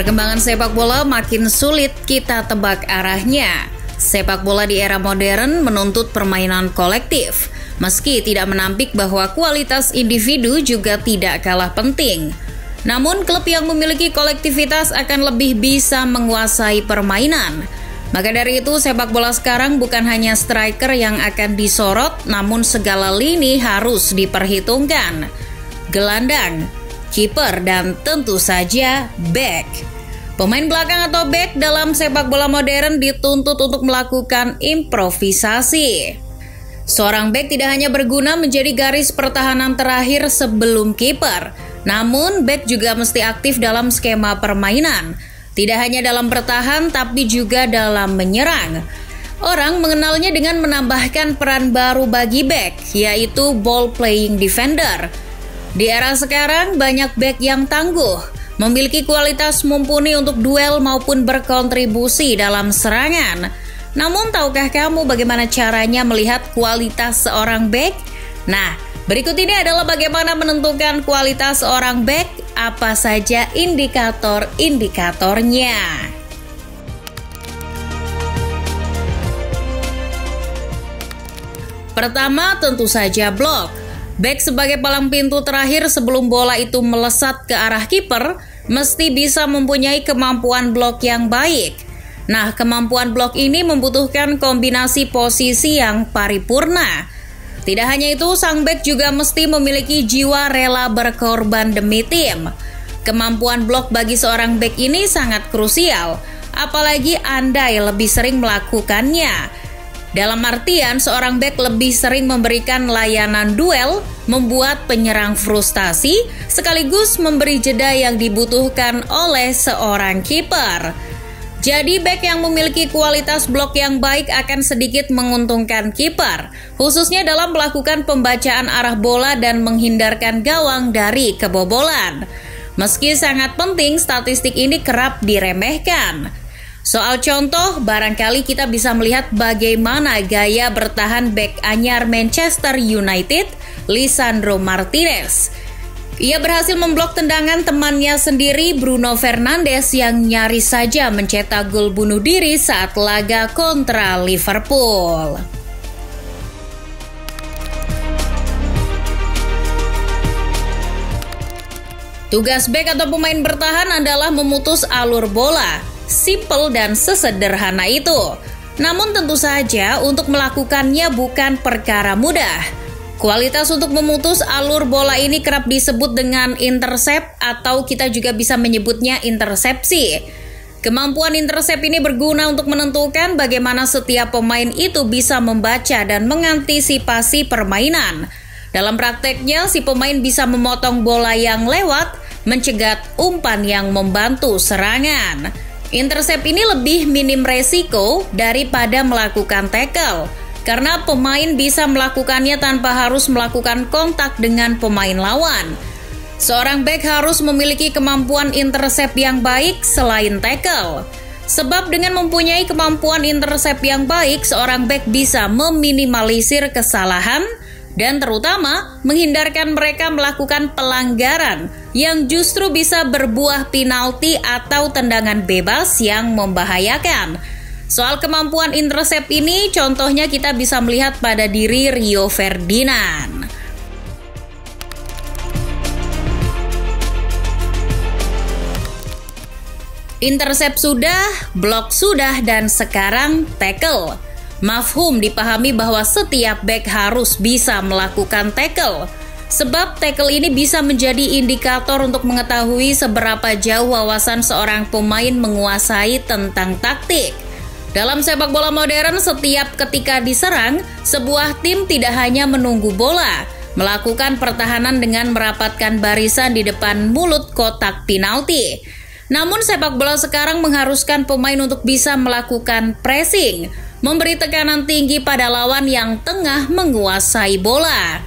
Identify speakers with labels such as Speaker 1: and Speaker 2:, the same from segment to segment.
Speaker 1: Perkembangan sepak bola makin sulit kita tebak arahnya. Sepak bola di era modern menuntut permainan kolektif, meski tidak menampik bahwa kualitas individu juga tidak kalah penting. Namun, klub yang memiliki kolektivitas akan lebih bisa menguasai permainan. Maka dari itu, sepak bola sekarang bukan hanya striker yang akan disorot, namun segala lini harus diperhitungkan. Gelandang, kiper, dan tentu saja bek. Pemain belakang atau bek dalam sepak bola modern dituntut untuk melakukan improvisasi. Seorang bek tidak hanya berguna menjadi garis pertahanan terakhir sebelum kiper, namun bek juga mesti aktif dalam skema permainan. Tidak hanya dalam bertahan, tapi juga dalam menyerang. Orang mengenalnya dengan menambahkan peran baru bagi bek, yaitu ball playing defender. Di era sekarang, banyak bek yang tangguh, memiliki kualitas mumpuni untuk duel maupun berkontribusi dalam serangan. Namun, tahukah kamu bagaimana caranya melihat kualitas seorang bek? Nah, berikut ini adalah bagaimana menentukan kualitas seorang bek, apa saja indikator-indikatornya. Pertama, tentu saja blok. Bek sebagai palang pintu terakhir sebelum bola itu melesat ke arah kiper, mesti bisa mempunyai kemampuan blok yang baik. Nah, kemampuan blok ini membutuhkan kombinasi posisi yang paripurna. Tidak hanya itu, sang bek juga mesti memiliki jiwa rela berkorban demi tim. Kemampuan blok bagi seorang bek ini sangat krusial, apalagi andai lebih sering melakukannya. Dalam artian, seorang bek lebih sering memberikan layanan duel, membuat penyerang frustasi, sekaligus memberi jeda yang dibutuhkan oleh seorang kiper. Jadi, bek yang memiliki kualitas blok yang baik akan sedikit menguntungkan kiper, khususnya dalam melakukan pembacaan arah bola dan menghindarkan gawang dari kebobolan. Meski sangat penting, statistik ini kerap diremehkan. Soal contoh, barangkali kita bisa melihat bagaimana gaya bertahan bek anyar Manchester United, Lisandro Martinez. Ia berhasil memblok tendangan temannya sendiri, Bruno Fernandes, yang nyaris saja mencetak gol bunuh diri saat laga kontra Liverpool. Tugas bek atau pemain bertahan adalah memutus alur bola. Simple dan sesederhana itu. Namun tentu saja untuk melakukannya bukan perkara mudah. Kualitas untuk memutus alur bola ini kerap disebut dengan intercept atau kita juga bisa menyebutnya intersepsi. Kemampuan intercept ini berguna untuk menentukan bagaimana setiap pemain itu bisa membaca dan mengantisipasi permainan. Dalam prakteknya, si pemain bisa memotong bola yang lewat, mencegat umpan yang membantu serangan. Intercept ini lebih minim resiko daripada melakukan tackle, karena pemain bisa melakukannya tanpa harus melakukan kontak dengan pemain lawan. Seorang bek harus memiliki kemampuan intercept yang baik selain tackle. Sebab dengan mempunyai kemampuan intercept yang baik, seorang bek bisa meminimalisir kesalahan dan terutama menghindarkan mereka melakukan pelanggaran yang justru bisa berbuah penalti atau tendangan bebas yang membahayakan. Soal kemampuan intercept ini, contohnya kita bisa melihat pada diri Rio Ferdinand. Intercept sudah, blok sudah, dan sekarang tackle. Mafhum dipahami bahwa setiap bek harus bisa melakukan tackle. Sebab tackle ini bisa menjadi indikator untuk mengetahui seberapa jauh wawasan seorang pemain menguasai tentang taktik. Dalam sepak bola modern, setiap ketika diserang, sebuah tim tidak hanya menunggu bola, melakukan pertahanan dengan merapatkan barisan di depan mulut kotak penalti. Namun sepak bola sekarang mengharuskan pemain untuk bisa melakukan pressing, memberi tekanan tinggi pada lawan yang tengah menguasai bola.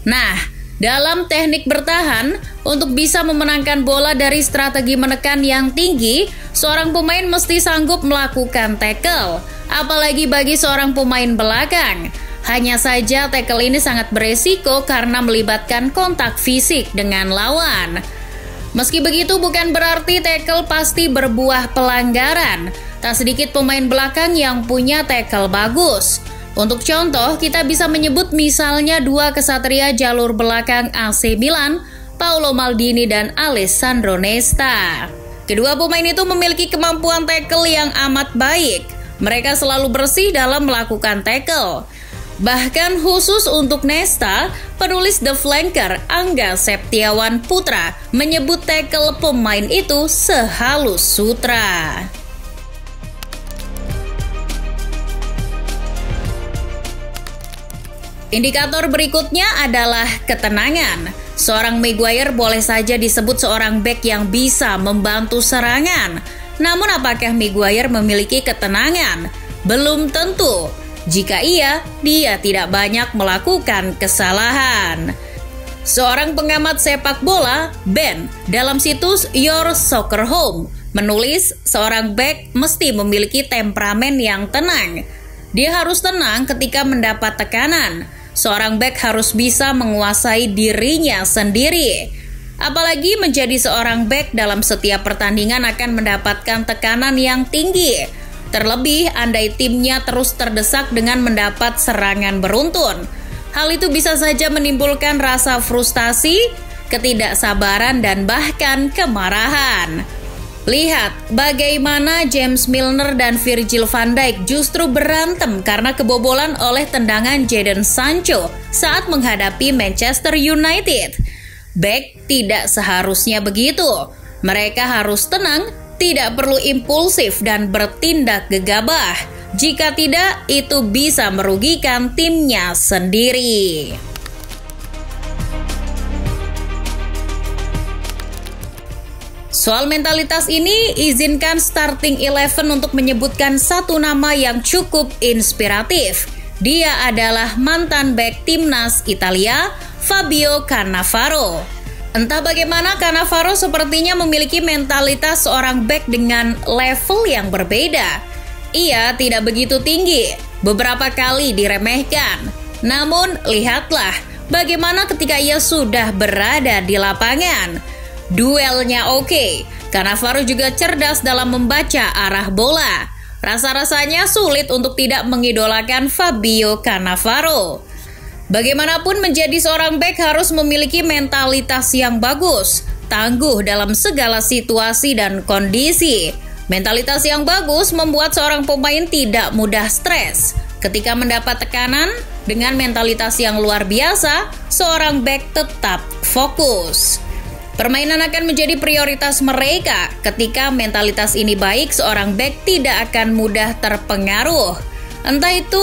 Speaker 1: Nah, dalam teknik bertahan, untuk bisa memenangkan bola dari strategi menekan yang tinggi, seorang pemain mesti sanggup melakukan tackle, apalagi bagi seorang pemain belakang. Hanya saja tackle ini sangat beresiko karena melibatkan kontak fisik dengan lawan. Meski begitu, bukan berarti tackle pasti berbuah pelanggaran. Tak sedikit pemain belakang yang punya tackle bagus. Untuk contoh, kita bisa menyebut misalnya dua kesatria jalur belakang AC Milan, Paolo Maldini dan Alessandro Nesta. Kedua pemain itu memiliki kemampuan tackle yang amat baik. Mereka selalu bersih dalam melakukan tackle. Bahkan khusus untuk Nesta, penulis The Flanker Angga Septiawan Putra menyebut tackle pemain itu sehalus sutra. Indikator berikutnya adalah ketenangan. Seorang Maguire boleh saja disebut seorang bek yang bisa membantu serangan. Namun apakah Maguire memiliki ketenangan? Belum tentu. Jika iya, dia tidak banyak melakukan kesalahan. Seorang pengamat sepak bola, Ben, dalam situs Your Soccer Home, menulis seorang bek mesti memiliki temperamen yang tenang. Dia harus tenang ketika mendapat tekanan. Seorang bek harus bisa menguasai dirinya sendiri. Apalagi menjadi seorang bek dalam setiap pertandingan akan mendapatkan tekanan yang tinggi. Terlebih andai timnya terus terdesak dengan mendapat serangan beruntun. Hal itu bisa saja menimbulkan rasa frustasi, ketidaksabaran, dan bahkan kemarahan. Lihat bagaimana James Milner dan Virgil van Dijk justru berantem karena kebobolan oleh tendangan Jadon Sancho saat menghadapi Manchester United. Bek tidak seharusnya begitu. Mereka harus tenang, tidak perlu impulsif dan bertindak gegabah. Jika tidak, itu bisa merugikan timnya sendiri. Soal mentalitas ini, izinkan Starting 11 untuk menyebutkan satu nama yang cukup inspiratif. Dia adalah mantan bek timnas Italia, Fabio Cannavaro. Entah bagaimana, Cannavaro sepertinya memiliki mentalitas seorang bek dengan level yang berbeda. Ia tidak begitu tinggi, beberapa kali diremehkan. Namun, lihatlah bagaimana ketika ia sudah berada di lapangan. Duelnya oke. Cannavaro juga cerdas dalam membaca arah bola. Rasa-rasanya sulit untuk tidak mengidolakan Fabio Cannavaro. Bagaimanapun, menjadi seorang bek harus memiliki mentalitas yang bagus, tangguh dalam segala situasi dan kondisi. Mentalitas yang bagus membuat seorang pemain tidak mudah stres. Ketika mendapat tekanan, dengan mentalitas yang luar biasa, seorang bek tetap fokus. Permainan akan menjadi prioritas mereka. Ketika mentalitas ini baik, seorang bek tidak akan mudah terpengaruh. Entah itu